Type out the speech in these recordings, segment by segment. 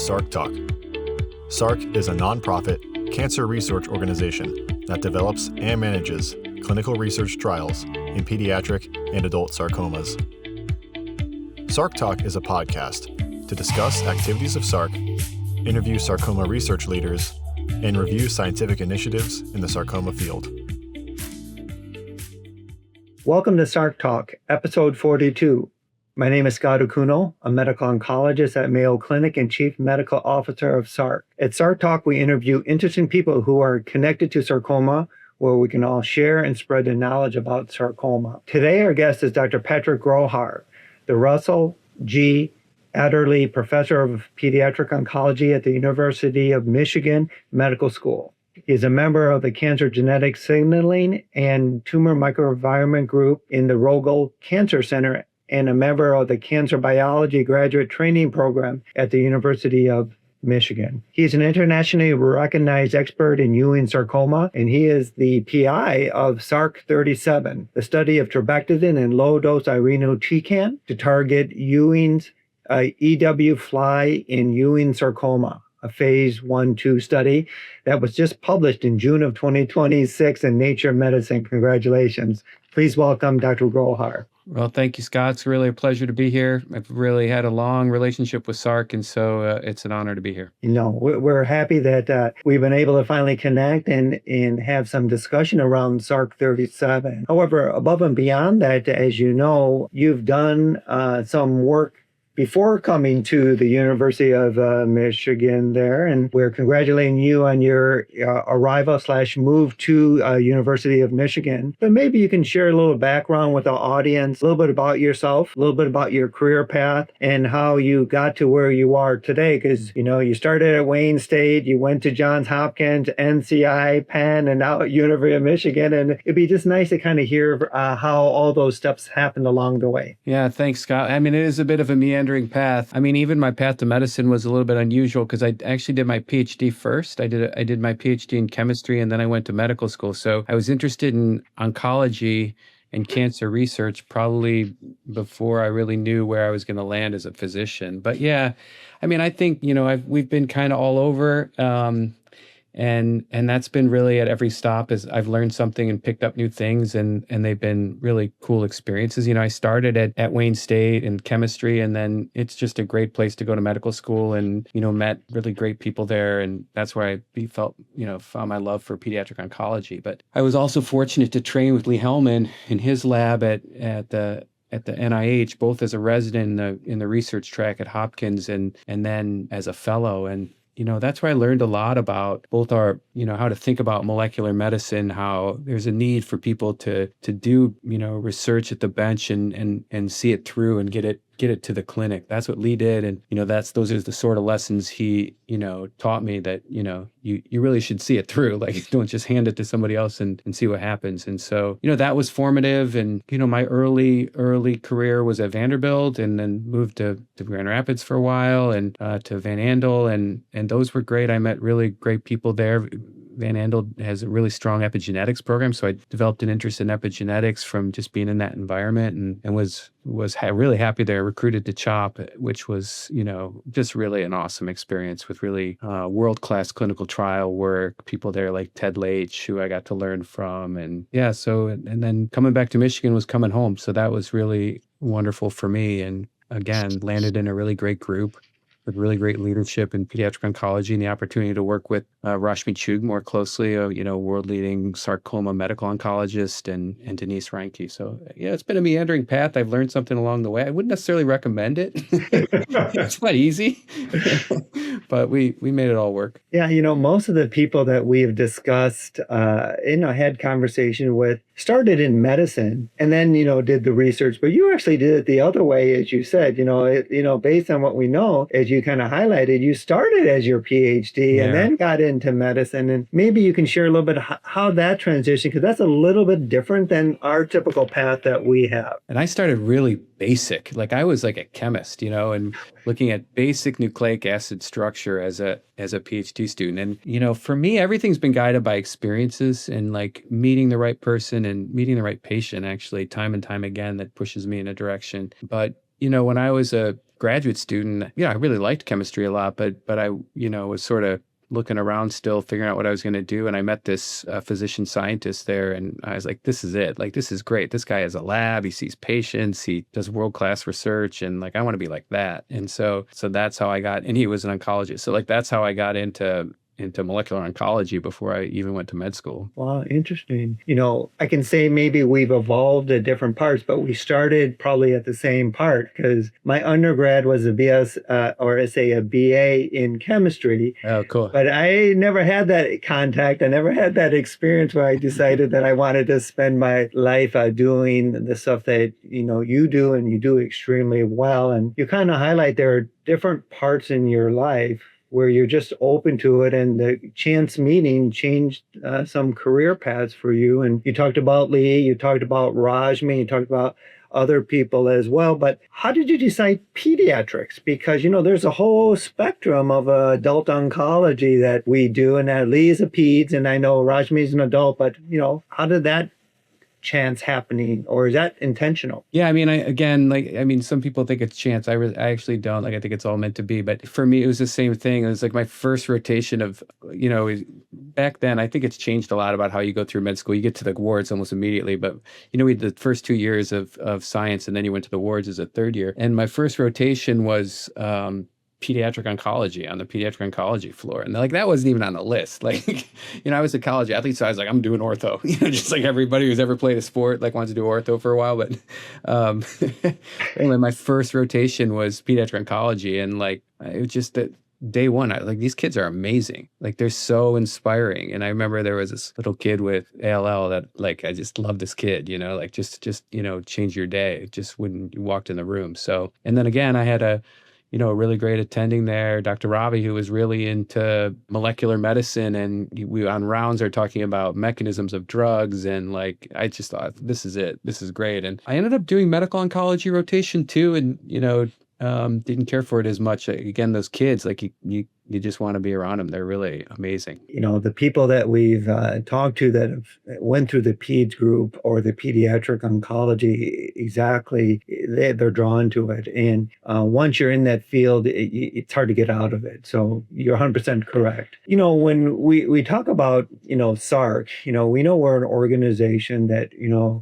SARC Talk. SARC is a nonprofit cancer research organization that develops and manages clinical research trials in pediatric and adult sarcomas. SARC Talk is a podcast to discuss activities of SARC, interview sarcoma research leaders, and review scientific initiatives in the sarcoma field. Welcome to SARC Talk, episode 42. My name is Scott Okuno, a medical oncologist at Mayo Clinic and Chief Medical Officer of SARC. At SARC Talk, we interview interesting people who are connected to sarcoma, where we can all share and spread the knowledge about sarcoma. Today, our guest is Dr. Patrick Grohar, the Russell G. Adderley Professor of Pediatric Oncology at the University of Michigan Medical School. He is a member of the Cancer Genetic Signaling and Tumor Microenvironment Group in the Rogel Cancer Center and a member of the Cancer Biology Graduate Training Program at the University of Michigan. He's an internationally recognized expert in Ewing Sarcoma, and he is the PI of SARC037, the study of trabectedin and low-dose irinotecan to target Ewing's EW fly in Ewing Sarcoma, a phase 1-2 study that was just published in June of 2026 in Nature Medicine. Congratulations. Please welcome Dr. Grohar. Well, thank you, Scott. It's really a pleasure to be here. I've really had a long relationship with SARC, and so it's an honor to be here. You know, we're happy that we've been able to finally connect and have some discussion around SARC037. However, above and beyond that, as you know, you've done some work before coming to the University of Michigan there, and we're congratulating you on your arrival/move to University of Michigan. But maybe you can share a little background with the audience, a little bit about yourself, a little bit about your career path, and how you got to where you are today. Because, you know, you started at Wayne State, you went to Johns Hopkins, NCI, Penn, and now at University of Michigan. And it'd be just nice to kind of hear how all those steps happened along the way. Yeah, thanks, Scott. I mean, it is a bit of a meandering path. I mean, even my path to medicine was a little bit unusual because I actually did my PhD first. I did my PhD in chemistry, and then I went to medical school. So I was interested in oncology and cancer research probably before I really knew where I was going to land as a physician. But yeah, I mean, I think, you know, we've been kind of all over. And that's been really at every stop as I've learned something and picked up new things, and they've been really cool experiences. You know, I started at Wayne State in chemistry, and then it's just a great place to go to medical school, and, you know, met really great people there. And that's where I found my love for pediatric oncology. But I was also fortunate to train with Lee Hellman in his lab at the NIH, both as a resident in the research track at Hopkins and then as a fellow. And you know, that's where I learned a lot about both how to think about molecular medicine, how there's a need for people to do, you know, research at the bench and see it through and get it to the clinic. That's what Lee did. And, you know, those are the sort of lessons he, you know, taught me that, you know, you really should see it through. Like, don't just hand it to somebody else and see what happens. And so, you know, that was formative. And, you know, my early career was at Vanderbilt, and then moved to Grand Rapids for a while, and to Van Andel. And those were great. I met really great people there. Van Andel has a really strong epigenetics program, so I developed an interest in epigenetics from just being in that environment, and was really happy there. Recruited to CHOP, which was, you know, just really an awesome experience with really world-class clinical trial work. People there like Ted Leitch, who I got to learn from, and yeah. So and then coming back to Michigan was coming home, so that was really wonderful for me. And again, landed in a really great group with really great leadership in pediatric oncology, and the opportunity to work with Rashmi Chugh more closely, world-leading sarcoma medical oncologist, and Denise Reinke. So yeah, it's been a meandering path. I've learned something along the way. I wouldn't necessarily recommend it. It's not easy, but we made it all work. Yeah, you know, most of the people that we've discussed, had conversation with, started in medicine and then, you know, did the research. But you actually did it the other way, as you said. Based on what we know, as you kind of highlighted, you started as your PhD and then got into medicine. And maybe you can share a little bit how that transition, because that's a little bit different than our typical path that we have. And I started really basic. Like, I was like a chemist, you know, and looking at basic nucleic acid structure as a PhD student. And, you know, for me, everything's been guided by experiences and like meeting the right person and meeting the right patient, actually, time and time again, that pushes me in a direction. But, you know, when I was a graduate student, I really liked chemistry a lot, but I, was sort of looking around still, figuring out what I was going to do. And I met this physician scientist there, and I was like, this is it. Like, this is great. This guy has a lab. He sees patients. He does world-class research. And like, I want to be like that. And so that's how I got, and he was an oncologist. So like, that's how I got into molecular oncology before I even went to med school. Wow, interesting. I can say maybe we've evolved at different parts, but we started probably at the same part, because my undergrad was a BS a BA in chemistry. Oh, cool. But I never had that contact. I never had that experience where I decided that I wanted to spend my life doing the stuff that, you do, and you do extremely well. And you kind of highlight there are different parts in your life where you're just open to it, and the chance meeting changed some career paths for you. And you talked about Lee, you talked about Rajmi, you talked about other people as well. But how did you decide pediatrics? Because, there's a whole spectrum of adult oncology that we do, and that Lee is a peds, and I know Rajmi is an adult, but, how did that chance happening, or is that intentional? Yeah, some people think it's chance. I actually don't. Like, I think it's all meant to be. But for me, it was the same thing. It was like my first rotation of, back then, I think it's changed a lot about how you go through med school. You get to the wards almost immediately, but we had the first 2 years of science, and then you went to the wards as a third year. And my first rotation was pediatric oncology on the pediatric oncology floor. And like, that wasn't even on the list. Like, I was a college athlete, so I was like, I'm doing ortho, just like everybody who's ever played a sport, like wants to do ortho for a while. But anyway, my first rotation was pediatric oncology. And like, it was just that day one, these kids are amazing. Like, they're so inspiring. And I remember there was this little kid with ALL that, like, I just loved this kid, like just change your day just when you walked in the room. So, and then again, I had a really great attending there, Dr. Ravi, who was really into molecular medicine. And we on rounds are talking about mechanisms of drugs. And like, I just thought, this is it. This is great. And I ended up doing medical oncology rotation too. And, didn't care for it as much. Again, those kids, like you just want to be around them. They're really amazing. The people that we've talked to that have went through the peds group or the pediatric oncology, exactly, they're drawn to it. And once you're in that field, it's hard to get out of it. So you're 100% correct. When we talk about, SARC, we know we're an organization that,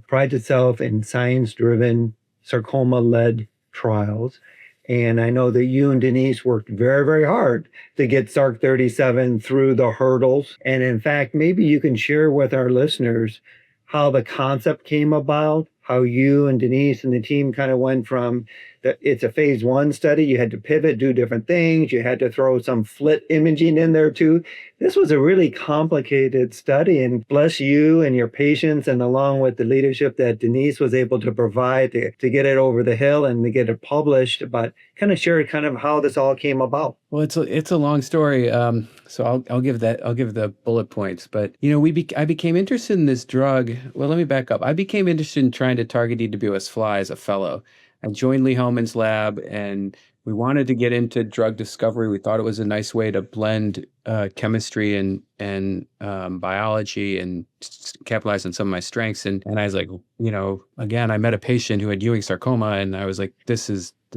prides itself in science-driven, sarcoma-led trials. And I know that you and Denise worked very, very hard to get SARC037 through the hurdles. And in fact, maybe you can share with our listeners how the concept came about, how you and Denise and the team kind of went from it's a phase 1 study. You had to pivot, do different things. You had to throw some FLIT imaging in there too. This was a really complicated study, and bless you and your patients, and along with the leadership that Denise was able to provide to get it over the hill and to get it published. But kind of share kind of how this all came about. Well, it's a long story. So I'll give the bullet points. But I became interested in this drug. Well, let me back up. I became interested in trying to target EWS fly as a fellow. I joined Lee Hellman's lab, and we wanted to get into drug discovery. We thought it was a nice way to blend chemistry and biology and capitalize on some of my strengths. And I was like, again, I met a patient who had Ewing sarcoma, and I was like,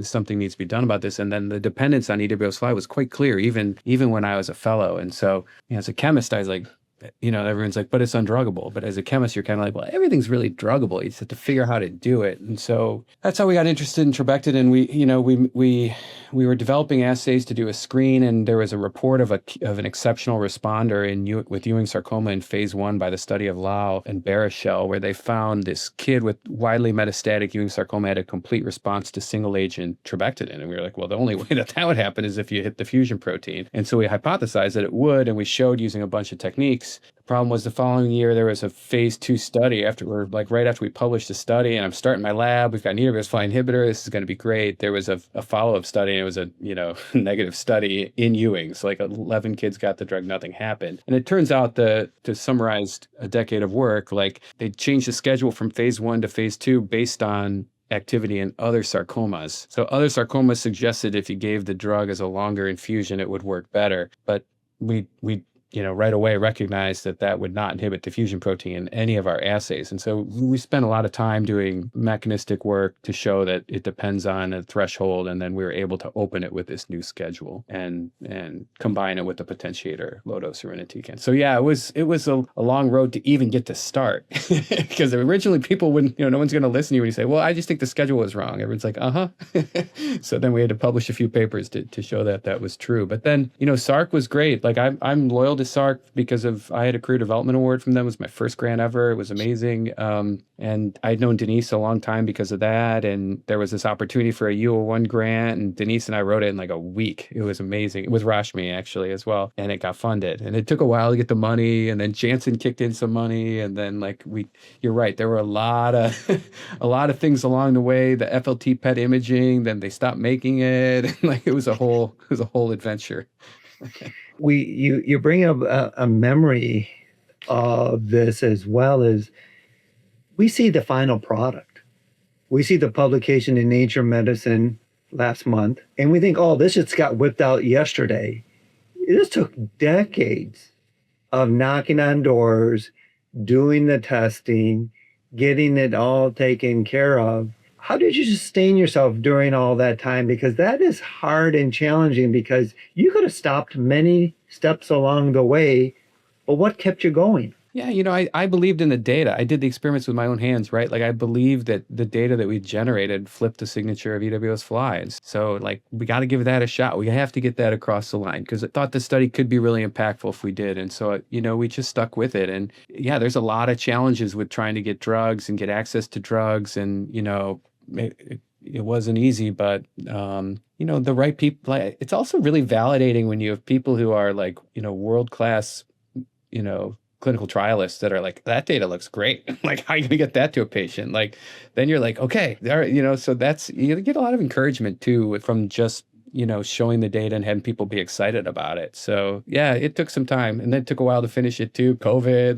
something needs to be done about this. And then the dependence on EWS fly was quite clear, even when I was a fellow. And so, as a chemist, I was like, everyone's like, but it's undruggable. But as a chemist, you're kind of like, well, everything's really druggable. You just have to figure out how to do it. And so that's how we got interested in trabectedin. We were developing assays to do a screen, and there was a report of an exceptional responder with Ewing sarcoma in phase 1 by the study of Lau and Baruchel, where they found this kid with widely metastatic Ewing sarcoma had a complete response to single agent trabectedin. And we were like, well, the only way that would happen is if you hit the fusion protein. And so we hypothesized that it would, and we showed using a bunch of techniques. The problem was the following year, there was a phase 2 study right after we published the study, and I'm starting my lab. We've got an EWS fly inhibitor. This is going to be great. There was a follow-up study, and it was a, negative study in Ewing. So 11 kids got the drug, nothing happened. And it turns out to summarize a decade of work, they changed the schedule from phase 1 to phase 2 based on activity in other sarcomas. So other sarcomas suggested if you gave the drug as a longer infusion, it would work better. But we right away recognized that would not inhibit the fusion protein in any of our assays. And so we spent a lot of time doing mechanistic work to show that it depends on a threshold. And then we were able to open it with this new schedule and combine it with the potentiator, low-dose irinotecan. So yeah, it was a long road to even get to start because originally people wouldn't, no one's going to listen to you when you say, well, I just think the schedule was wrong. Everyone's like, So then we had to publish a few papers to show that was true. But then, SARC was great. Like I'm loyal to SARC because I had a career development award from them. It was my first grant ever. It was amazing. And I'd known Denise a long time because of that. And there was this opportunity for a UO1 grant, and Denise and I wrote it in like a week. It was amazing. It was Rashmi actually as well. And it got funded. And it took a while to get the money. And then Janssen kicked in some money. And then you're right. There were a lot of things along the way. The FLT PET imaging, then they stopped making it. Like it was a whole adventure. You bring up a memory of this as well as we see the final product. We see the publication in Nature Medicine last month, and we think, oh, this just got whipped out yesterday. This took decades of knocking on doors, doing the testing, getting it all taken care of. How did you sustain yourself during all that time? Because that is hard and challenging because you could have stopped many steps along the way, but what kept you going? Yeah, I believed in the data. I did the experiments with my own hands, right? Like I believed that the data that we generated flipped the signature of EWS fly. And so we got to give that a shot. We have to get that across the line because I thought the study could be really impactful if we did. And so, we just stuck with it. And yeah, there's a lot of challenges with trying to get drugs and get access to drugs. And, it wasn't easy, but, the right people, it's also really validating when you have people who are world-class, clinical trialists that are like, that data looks great. Like, how are you going to get that to a patient? Then you're like, okay, all right, so you get a lot of encouragement too from just, showing the data and having people be excited about it. So yeah, it took some time, and then it took a while to finish it too. COVID,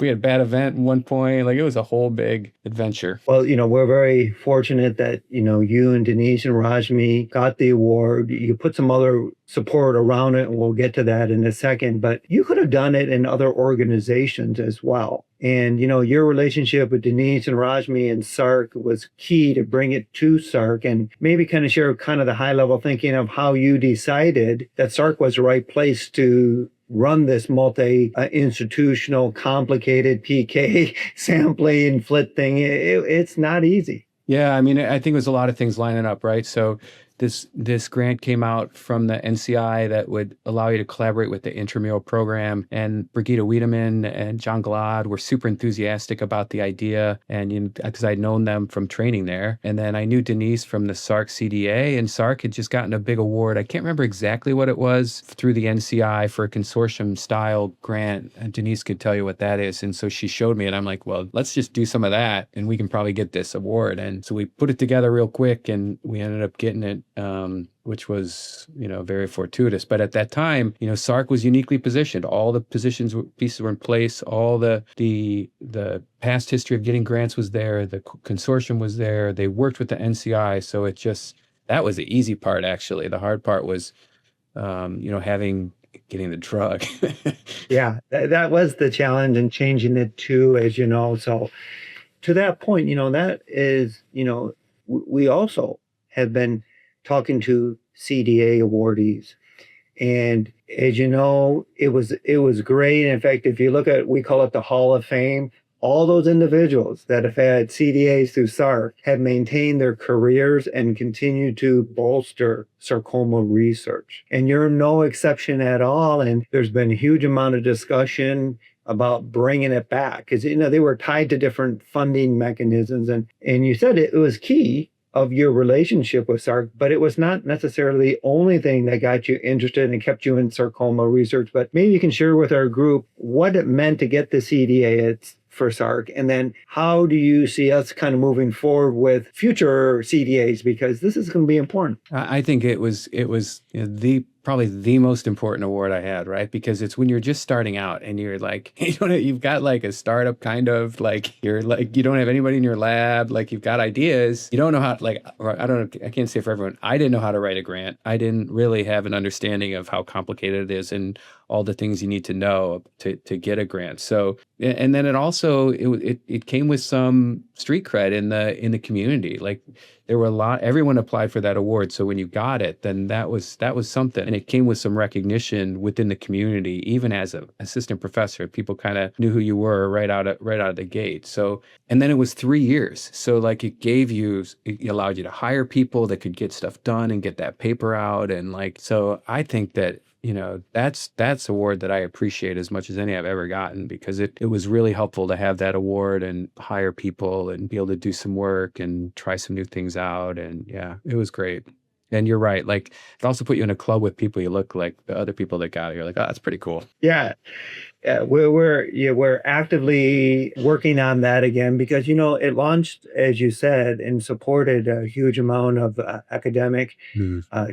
we had a bad event at one point. It was a whole big adventure. Well, we're very fortunate that, you and Denise and Rajmi got the award. You put some other support around it, and we'll get to that in a second, but you could have done it in other organizations as well. And, your relationship with Denise and Rajmi and SARC was key to bring it to SARC, and maybe kind of share kind of the high level thinking of how you decided that SARC was the right place to run this multi-institutional, complicated PK sampling FLIT thing. It's not easy. Yeah, I think it was a lot of things lining up, right? So this grant came out from the NCI that would allow you to collaborate with the intramural program, and Brigitte Wiedemann and John Glad were super enthusiastic about the idea, and because I'd known them from training there. And then I knew Denise from the SARC CDA, and SARC had just gotten a big award. I can't remember exactly what it was through the NCI for a consortium style grant, and Denise could tell you what that is. And so she showed me, and I'm like, well, let's just do some of that and we can probably get this award. And so we put it together real quick, and we ended up getting it, which was, very fortuitous. But at that time, SARC was uniquely positioned. All the pieces were in place. All the past history of getting grants was there. The consortium was there. They worked with the NCI. So that was the easy part, actually. The hard part was, getting the drug. Yeah, that was the challenge, and changing it too, as you know. So to that point, that is, we also have been talking to CDA awardees. And as you know, it was great. In fact, if you look at, we call it the Hall of Fame, all those individuals that have had CDAs through SARC have maintained their careers and continue to bolster sarcoma research. And you're no exception at all. And there's been a huge amount of discussion about bringing it back because, they were tied to different funding mechanisms. And you said it was key of your relationship with SARC, but it was not necessarily the only thing that got you interested and kept you in sarcoma research. But maybe you can share with our group what it meant to get the CDA for SARC, and then how do you see us kind of moving forward with future CDAs, because this is going to be important. I think it was the probably the most important award I had, right? Because it's when you're just starting out and you're like, you've got like a startup kind of, like you're like, you don't have anybody in your lab, like you've got ideas, you don't know how, like, I don't know, I can't say for everyone, I didn't know how to write a grant. I didn't really have an understanding of how complicated it is and all the things you need to know to get a grant. So, and then it came with some street cred in the community. Like there were everyone applied for that award. So when you got it, then that was something. And it came with some recognition within the community, even as an assistant professor. People kind of knew who you were right out of the gate. So, and then it was 3 years. So like it allowed you to hire people that could get stuff done and get that paper out. And like, so I think that, that's a award that I appreciate as much as any I've ever gotten, because it was really helpful to have that award and hire people and be able to do some work and try some new things out. And yeah, it was great. And you're right. Like it also put you in a club with people you look like the other people that got it. You're like, oh, that's pretty cool. Yeah. We're actively working on that again because, it launched, as you said, and supported a huge amount of academic,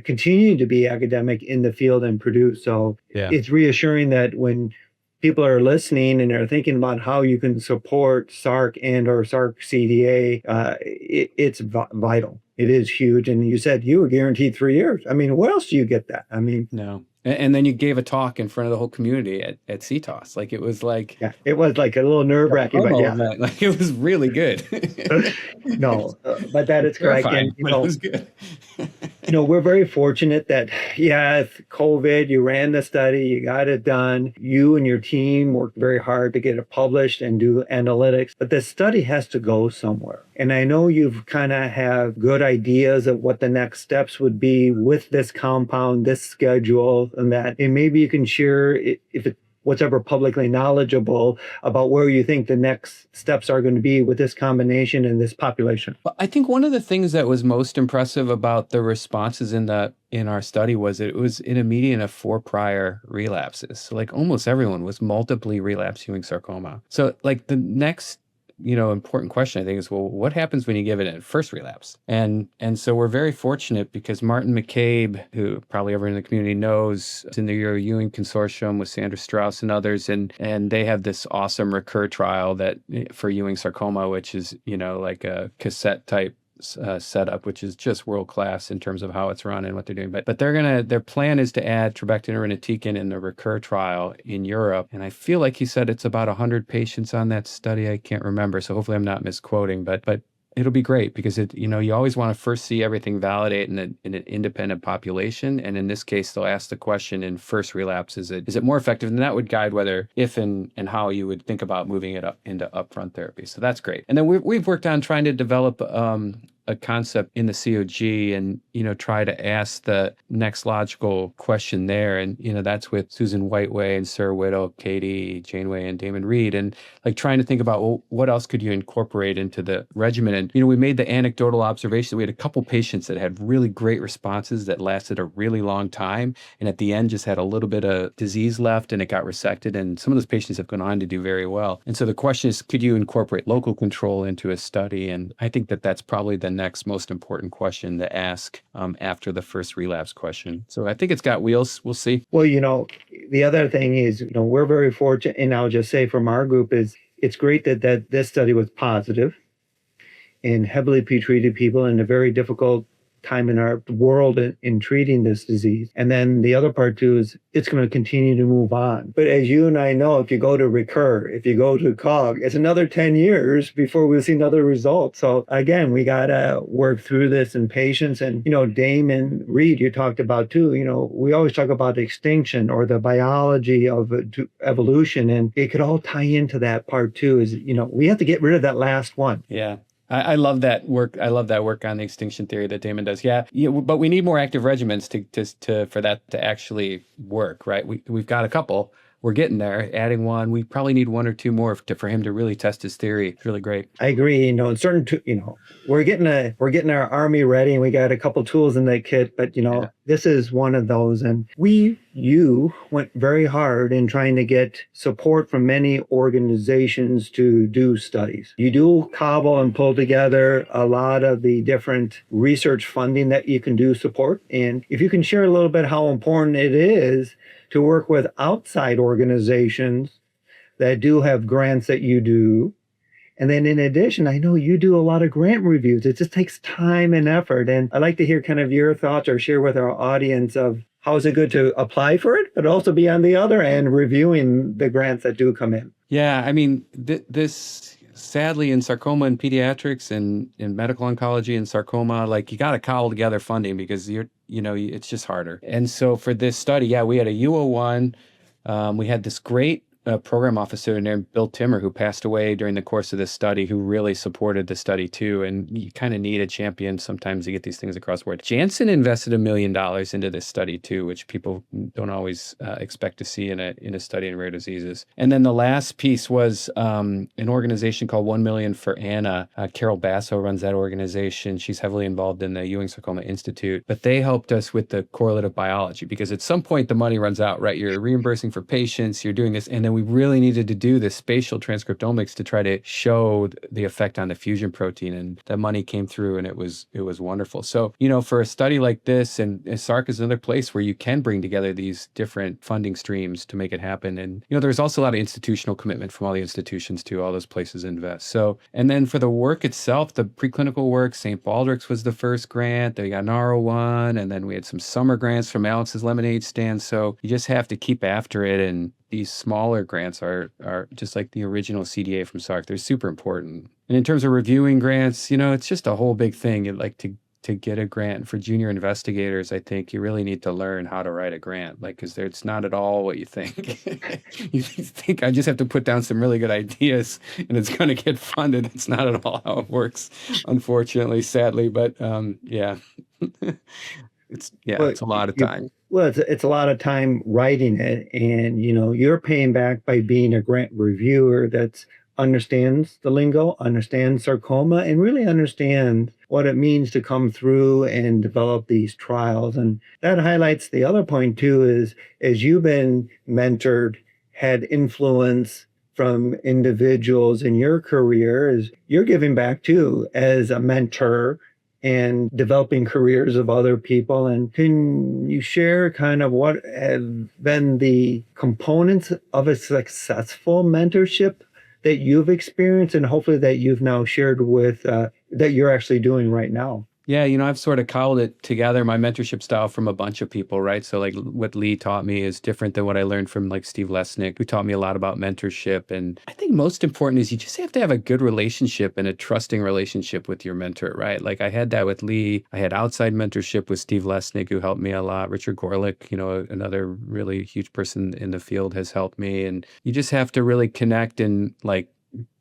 continuing to be academic in the field and produce. So It's reassuring that when people are listening and are thinking about how you can support SARC and or SARC CDA, it's vital. It is huge. And you said you were guaranteed 3 years. I mean, what else do you get that? I mean, no. And then you gave a talk in front of the whole community at CTOS. Like it was like... Yeah, it was like a little nerve-wracking, but yeah. Like it was really good. No, but that is correct. And, but it was good. We're very fortunate that, COVID, you ran the study, you got it done. You and your team worked very hard to get it published and do analytics. But the study has to go somewhere. And I know you've kind of have good ideas of what the next steps would be with this compound, this schedule, and that. And maybe you can share, if it whatever publicly knowledgeable, about where you think the next steps are going to be with this combination and this population. Well, I think one of the things that was most impressive about the responses in our study was it was in a median of 4 prior relapses. So like almost everyone was multiply relapsed Ewing sarcoma. So like the next important question, I think, is, well, what happens when you give it a first relapse? And so we're very fortunate because Martin McCabe, who probably everyone in the community knows, is in the Euro Ewing Consortium with Sandra Strauss and others, and they have this awesome recur trial that for Ewing sarcoma, which is, like a cassette type setup, which is just world class in terms of how it's run and what they're doing. But their plan is to add trabectedin irinotecan in the recur trial in Europe. And I feel like he said it's about 100 patients on that study. I can't remember. So hopefully I'm not misquoting, but it'll be great because you always want to first see everything validate in an independent population. And in this case, they'll ask the question in first relapse, is it more effective? And that would guide whether, if and how you would think about moving it up into upfront therapy. So that's great. And then we've worked on trying to develop a concept in the COG and, try to ask the next logical question there. And, that's with Susan Whiteway and Sarah Whittle, Katie Janeway, and Damon Reed. And like trying to think about, well, what else could you incorporate into the regimen? And, we made the anecdotal observation. We had a couple patients that had really great responses that lasted a really long time. And at the end, just had a little bit of disease left and it got resected. And some of those patients have gone on to do very well. And so the question is, could you incorporate local control into a study? And I think that that's probably the next most important question to ask after the first relapse question. So I think it's got wheels. We'll see. Well, the other thing is, we're very fortunate, and I'll just say from our group is it's great that this study was positive in heavily pretreated people in a very difficult time in our world in treating this disease. And then the other part too is it's going to continue to move on. But as you and I know, if you go to recur, if you go to COG, it's another 10 years before we'll see another result. So again, we got to work through this in patients. And, Damon Reed, you talked about too, we always talk about extinction or the biology of evolution. And it could all tie into that part too is, we have to get rid of that last one. Yeah. I love that work. I love that work on the extinction theory that Damon does. Yeah, but we need more active regimens to for that to actually work, right? We've got a couple. we're getting there, adding one. We probably need one or two more for him to really test his theory. It's really great. I agree. We're getting our army ready, and we got a couple tools in that kit, but this is one of those. And you went very hard in trying to get support from many organizations to do studies. You do cobble and pull together a lot of the different research funding that you can do support. And if you can share a little bit how important it is to work with outside organizations that do have grants that you do. And then in addition, I know you do a lot of grant reviews. It just takes time and effort. And I'd like to hear kind of your thoughts or share with our audience of how is it good to apply for it, but also be on the other end reviewing the grants that do come in. Yeah, I mean, this sadly in sarcoma and pediatrics and in medical oncology and sarcoma, like you got to cobble together funding because it's just harder. And so for this study, we had a U01. We had this great program officer named Bill Timmer, who passed away during the course of this study, who really supported the study too. And you kind of need a champion sometimes to get these things across the board. Janssen invested $1 million into this study too, which people don't always expect to see in a study in rare diseases. And then the last piece was an organization called 1 Million for Anna. Carol Basso runs that organization. She's heavily involved in the Ewing Sarcoma Institute, but they helped us with the correlative biology because at some point the money runs out, right? You're reimbursing for patients, you're doing this, and then we really needed to do this spatial transcriptomics to try to show the effect on the fusion protein, and that money came through, and it was wonderful. So, for a study like this, and SARC is another place where you can bring together these different funding streams to make it happen. And, there's also a lot of institutional commitment from all the institutions too, all those places invest. So, and then for the work itself, the preclinical work, St. Baldrick's was the first grant, they got an R01, and then we had some summer grants from Alex's Lemonade Stand. So you just have to keep after it, and these smaller grants are just like the original CDA from SARC. They're super important. And in terms of reviewing grants, it's just a whole big thing. Like to get a grant for junior investigators, I think you really need to learn how to write a grant, because it's not at all what you think. You think I just have to put down some really good ideas and it's going to get funded. It's not at all how it works, unfortunately, sadly. But it's a lot of time. Well, it's a lot of time writing it, and you're paying back by being a grant reviewer that understands the lingo, understands sarcoma, and really understands what it means to come through and develop these trials. And that highlights the other point too, is as you've been mentored, had influence from individuals in your career, is you're giving back too as a mentor and developing careers of other people. And can you share kind of what have been the components of a successful mentorship that you've experienced and hopefully that you've now shared with, that you're actually doing right now? Yeah, I've sort of cobbled it together, my mentorship style, from a bunch of people, right? So like what Lee taught me is different than what I learned from like Steve Lesnick, who taught me a lot about mentorship. And I think most important is you just have to have a good relationship and a trusting relationship with your mentor, right? Like I had that with Lee. I had outside mentorship with Steve Lesnick, who helped me a lot. Richard Gorlick, another really huge person in the field, has helped me. And you just have to really connect and like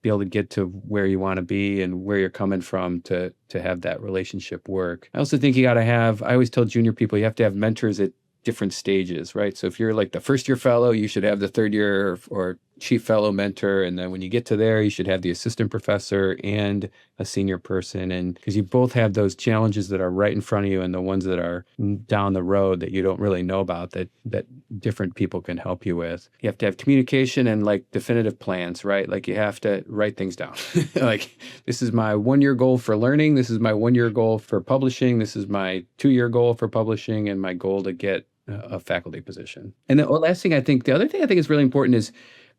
be able to get to where you want to be and where you're coming from to have that relationship work. I also think I always tell junior people, you have to have mentors at different stages, right? So if you're like the first year fellow, you should have the third year or chief fellow mentor. And then when you get to there, you should have the assistant professor and a senior person. And because you both have those challenges that are right in front of you and the ones that are down the road that you don't really know about that different people can help you with. You have to have communication and like definitive plans, right? Like you have to write things down. Like this is my 1 year goal for learning. This is my 1 year goal for publishing. This is my 2 year goal for publishing and my goal to get a faculty position. And the other thing I think is really important is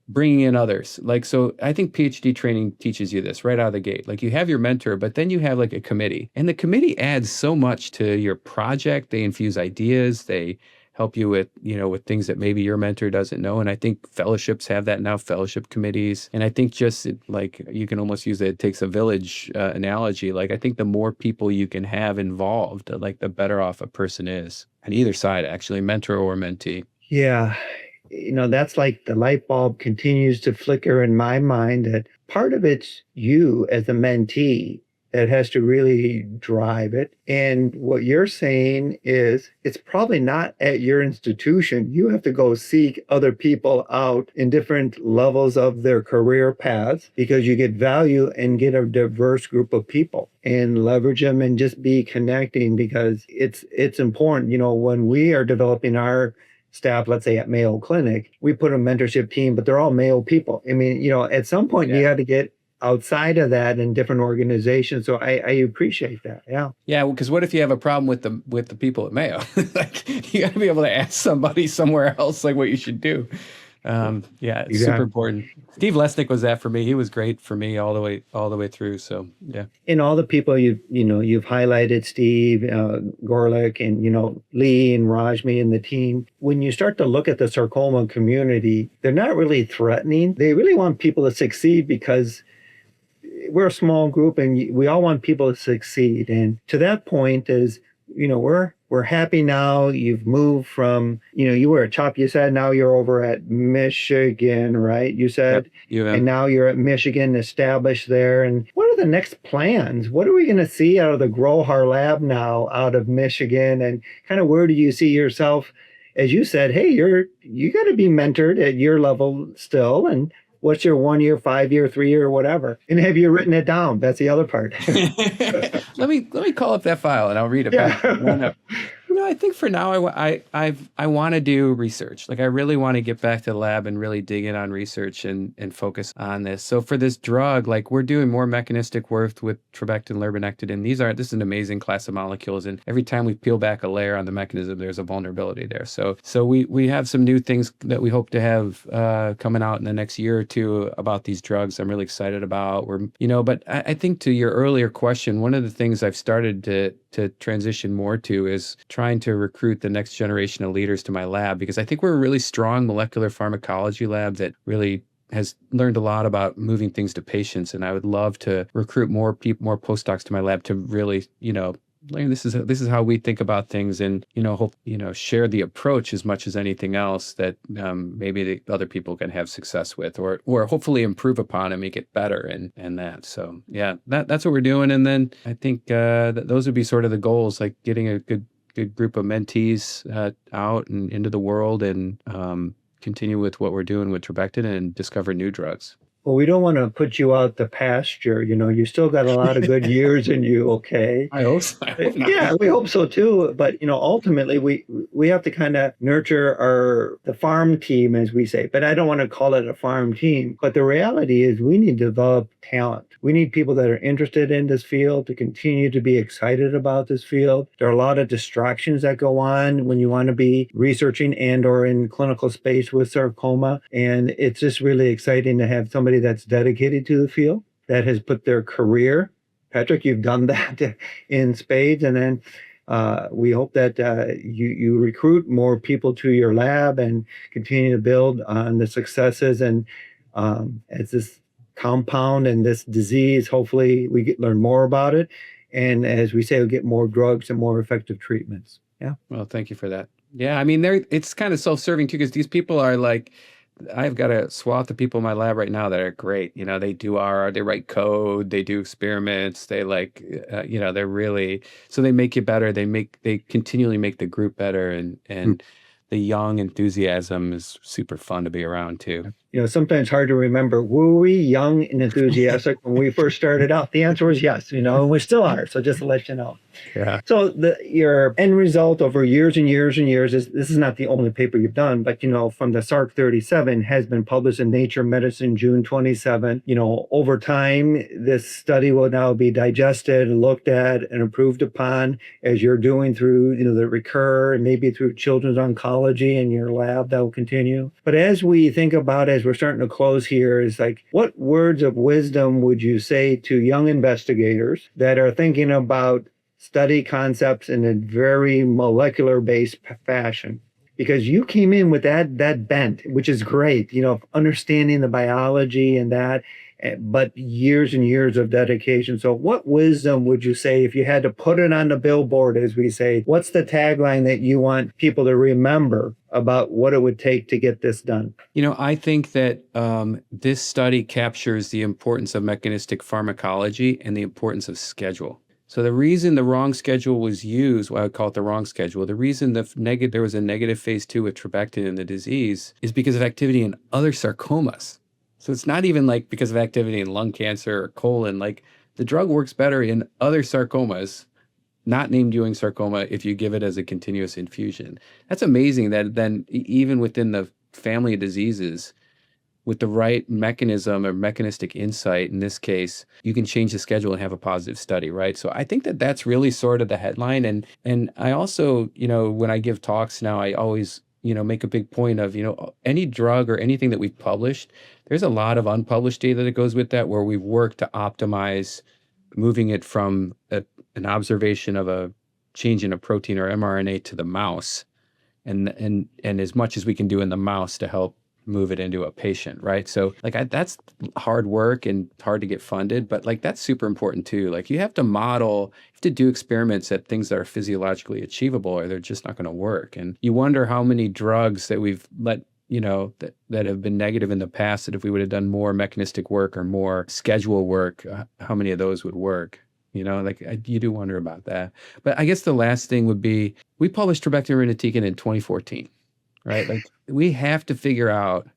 bringing in others. Like, so I think PhD training teaches you this right out of the gate. Like you have your mentor, but then you have like a committee, and the committee adds so much to your project. They infuse ideas. They help you with, with things that maybe your mentor doesn't know. And I think fellowships have that now, fellowship committees. And I think just like you can almost use it takes a village analogy. Like I think the more people you can have involved, like the better off a person is on either side, actually, mentor or mentee. Yeah. That's like the light bulb continues to flicker in my mind that part of it's you as a mentee that has to really drive it. And what you're saying is it's probably not at your institution. You have to go seek other people out in different levels of their career paths because you get value and get a diverse group of people and leverage them and just be connecting, because it's important. When we are developing our staff, let's say at Mayo Clinic, we put a mentorship team, but they're all Mayo people. I mean, at some point you got to get outside of that in different organizations. So I appreciate that. Yeah. Yeah. Because what if you have a problem with the people at Mayo? Like, you got to be able to ask somebody somewhere else like what you should do. Yeah, it's super important. Steve Lesnick was that for me. He was great for me all the way through. So yeah. And all the people you've highlighted, Steve, Gorlick, and Lee and Rajmi and the team. When you start to look at the sarcoma community, they're not really threatening. They really want people to succeed because we're a small group and we all want people to succeed. And to that point is, we're happy now. You've moved from, you were at CHOP, you said, now you're over at Michigan, right? You said, yep. And now you're at Michigan, established there. And what are the next plans? What are we going to see out of the Grohar lab now out of Michigan? And kind of where do you see yourself? As you said, hey, you got to be mentored at your level still. And what's your 1 year, 5 year, 3 year, whatever? And have you written it down? That's the other part. Let me call up that file and I'll read it back. I think for now I want to do research. Like, I really want to get back to the lab and really dig in on research and focus on this. So for this drug, like, we're doing more mechanistic work with trabectedin, lurbinectidine. This is an amazing class of molecules, and every time we peel back a layer on the mechanism, there's a vulnerability there. So we have some new things that we hope to have coming out in the next year or two about these drugs. I'm really excited about. But I think to your earlier question, one of the things I've started to transition more to is trying to recruit the next generation of leaders to my lab, because I think we're a really strong molecular pharmacology lab that really has learned a lot about moving things to patients. And I would love to recruit more more postdocs to my lab to really, learn this is how we think about things, and hope share the approach as much as anything else that maybe the other people can have success with, or hopefully improve upon and make it better, and that. So yeah, that's what we're doing. And then I think those would be sort of the goals, like getting a good group of mentees out and into the world, and continue with what we're doing with trabectedin and discover new drugs. Well, we don't want to put you out the pasture. You still got a lot of good years in you, okay? I hope so. Yeah, we hope so too. But, ultimately, we have to kind of nurture the farm team, as we say. But I don't want to call it a farm team. But the reality is we need to develop talent. We need people that are interested in this field to continue to be excited about this field. There are a lot of distractions that go on when you want to be researching and or in clinical space with sarcoma. And it's just really exciting to have somebody that's dedicated to the field, that has put their career. Patrick, you've done that in spades. And then we hope that you recruit more people to your lab and continue to build on the successes. And as this compound and this disease, hopefully we learn more about it. And as we say, we'll get more drugs and more effective treatments. Yeah. Well, thank you for that. Yeah. I mean, it's kind of self-serving too, because these people are like, I've got a swath of people in my lab right now that are great. They do R, they write code, they do experiments, they they're really, so they make you better. They continually make the group better, and the young enthusiasm is super fun to be around too. Sometimes hard to remember, were we young and enthusiastic when we first started out? The answer was yes, and we still are. So just to let you know. Yeah. So your end result over years and years and years is, this is not the only paper you've done, but from the SARC037 has been published in Nature Medicine, June 27. Over time, this study will now be digested and looked at and improved upon as you're doing through, the recur, and maybe through children's oncology in your lab that will continue. But as we think about, as we're starting to close here, is like, what words of wisdom would you say to young investigators that are thinking about study concepts in a very molecular-based fashion? Because you came in with that bent, which is great, understanding the biology and that. but years and years of dedication. So what wisdom would you say, if you had to put it on the billboard, as we say, what's the tagline that you want people to remember about what it would take to get this done? I think that this study captures the importance of mechanistic pharmacology and the importance of schedule. So the reason the wrong schedule was used, well, I would call it the wrong schedule, the reason there was a negative phase 2 with trabectedin in the disease is because of activity in other sarcomas. So it's not even like because of activity in lung cancer or colon. Like, the drug works better in other sarcomas, not named Ewing sarcoma, if you give it as a continuous infusion. That's amazing that then even within the family of diseases, with the right mechanism or mechanistic insight, in this case, you can change the schedule and have a positive study, right? So I think that that's really sort of the headline. And I also, when I give talks now, I always, make a big point of, any drug or anything that we've published, there's a lot of unpublished data that goes with that, where we've worked to optimize moving it from an observation of a change in a protein or mRNA to the mouse, and as much as we can do in the mouse to help move it into a patient, right? So that's hard work and hard to get funded, but that's super important too. You have to model, you have to do experiments at things that are physiologically achievable, or they're just not going to work. And you wonder how many drugs that we've let, that have been negative in the past, that if we would have done more mechanistic work or more schedule work, how many of those would work? You do wonder about that. But I guess the last thing would be, we published trabectedin irinotecan in 2014. Right? We have to figure out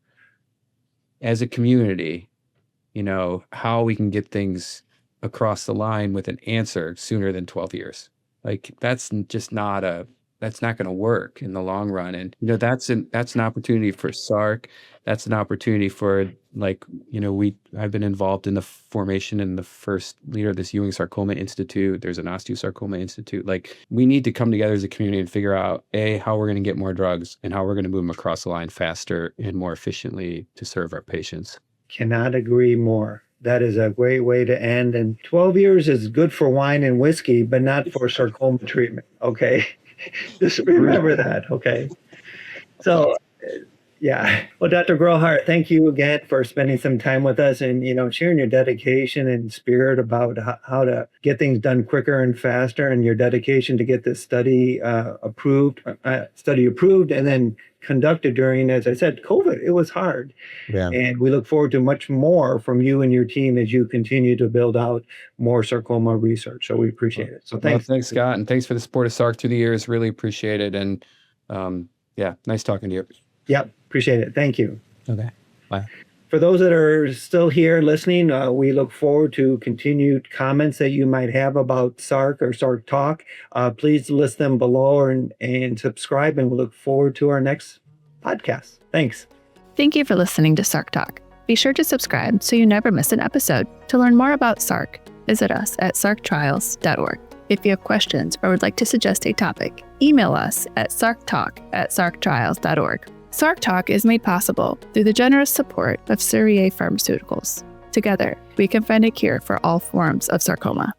as a community, how we can get things across the line with an answer sooner than 12 years. That's just that's not going to work in the long run. And, that's an opportunity for SARC. That's an opportunity for, I've been involved in the formation and the first leader of this Ewing Sarcoma Institute. There's an osteosarcoma institute. We need to come together as a community and figure out, how we're going to get more drugs and how we're going to move them across the line faster and more efficiently to serve our patients. Cannot agree more. That is a great way to end. And 12 years is good for wine and whiskey, but not for sarcoma treatment. Okay. Just remember that. Okay. So, yeah. Well, Dr. Grohar, thank you again for spending some time with us and, sharing your dedication and spirit about how to get things done quicker and faster, and your dedication to get this study approved and then conducted during, as I said, COVID. It was hard. Yeah. And we look forward to much more from you and your team as you continue to build out more sarcoma research. So we appreciate it. So thanks. Well, thanks, Scott. And thanks for the support of SARC through the years. Really appreciate it. And nice talking to you. Yep. Appreciate it. Thank you. Okay. Bye. For those that are still here listening, we look forward to continued comments that you might have about SARC or SARC Talk. Please list them below and subscribe, and we'll look forward to our next podcast. Thanks. Thank you for listening to SARC Talk. Be sure to subscribe so you never miss an episode. To learn more about SARC, visit us at sarctrials.org. If you have questions or would like to suggest a topic, email us at sarctalk@sarctrials.org. SARC Talk is made possible through the generous support of Syrie Pharmaceuticals. Together, we can find a cure for all forms of sarcoma.